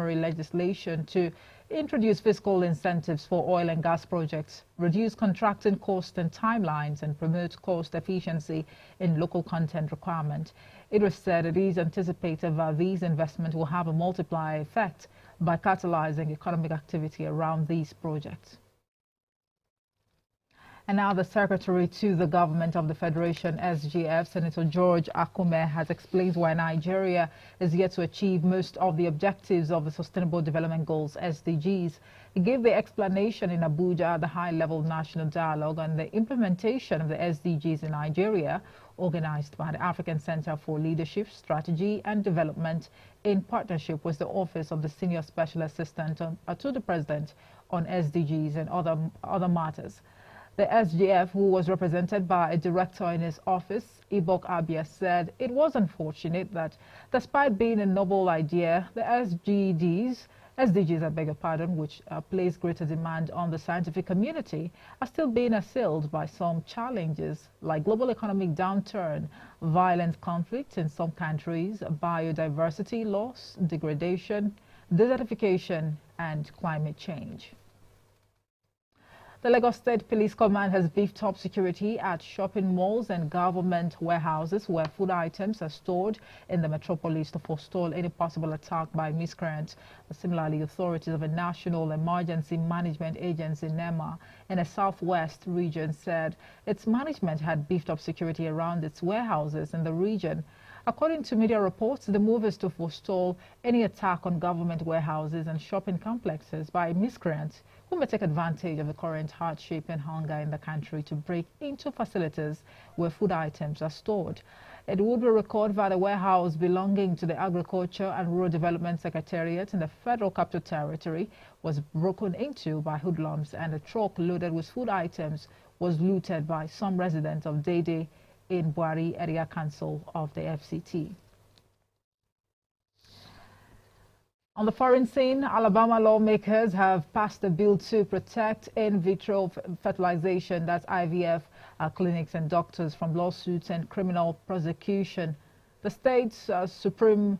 extraordinary legislation to introduce fiscal incentives for oil and gas projects, reduce contracting costs and timelines, and promote cost efficiency in local content requirement. It was said it is anticipated that these investments will have a multiplier effect by catalyzing economic activity around these projects. And now the Secretary to the Government of the Federation, SGF, Senator George Akume, has explained why Nigeria is yet to achieve most of the objectives of the Sustainable Development Goals, SDGs. He gave the explanation in Abuja at the high-level national dialogue on the implementation of the SDGs in Nigeria, organized by the African Center for Leadership, Strategy and Development in partnership with the Office of the Senior Special Assistant to the President on SDGs and other matters. The SGF, who was represented by a director in his office, Ibok Abia, said it was unfortunate that despite being a novel idea, the SDGs, I beg your pardon, which place greater demand on the scientific community, are still being assailed by some challenges like global economic downturn, violent conflict in some countries, biodiversity loss, degradation, desertification, and climate change. The Lagos State Police Command has beefed up security at shopping malls and government warehouses where food items are stored in the metropolis to forestall any possible attack by miscreants. Similarly, authorities of a National Emergency Management Agency, NEMA, in the southwest region said its management had beefed up security around its warehouses in the region. According to media reports, the move is to forestall any attack on government warehouses and shopping complexes by miscreants who may take advantage of the current hardship and hunger in the country to break into facilities where food items are stored. It would be recorded that a warehouse belonging to the Agriculture and Rural Development Secretariat in the Federal Capital Territory was broken into by hoodlums, and a truck loaded with food items was looted by some residents of Dede in Buari Area Council of the FCT. On the foreign scene, Alabama lawmakers have passed a bill to protect in vitro fertilization, that's IVF, clinics and doctors from lawsuits and criminal prosecution. The state Supreme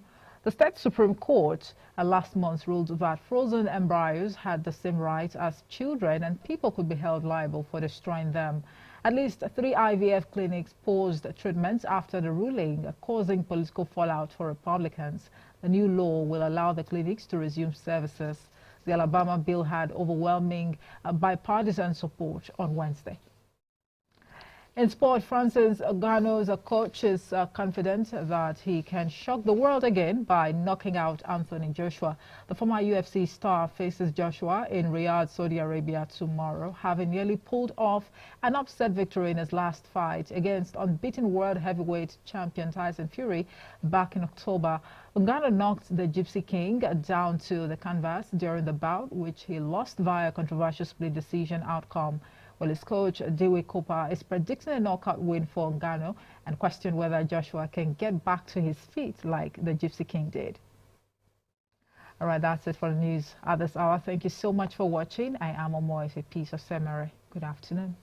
Court last month ruled that frozen embryos had the same rights as children and people could be held liable for destroying them. At least 3 IVF clinics paused treatments after the ruling, causing political fallout for Republicans. The new law will allow the clinics to resume services. The Alabama bill had overwhelming bipartisan support on Wednesday. In sport, Francis Ngannou's coach is confident that he can shock the world again by knocking out Anthony Joshua. The former UFC star faces Joshua in Riyadh, Saudi Arabia tomorrow, having nearly pulled off an upset victory in his last fight against unbeaten world heavyweight champion Tyson Fury back in October. Ngannou knocked the Gypsy King down to the canvas during the bout, which he lost via controversial split decision outcome. Well, his coach, Dewey Cooper, is predicting a knockout win for Ngannou and questioned whether Joshua can get back to his feet like the Gypsy King did. All right, that's it for the news at this hour. Thank you so much for watching. I am Omoise Peace of Semere. Good afternoon.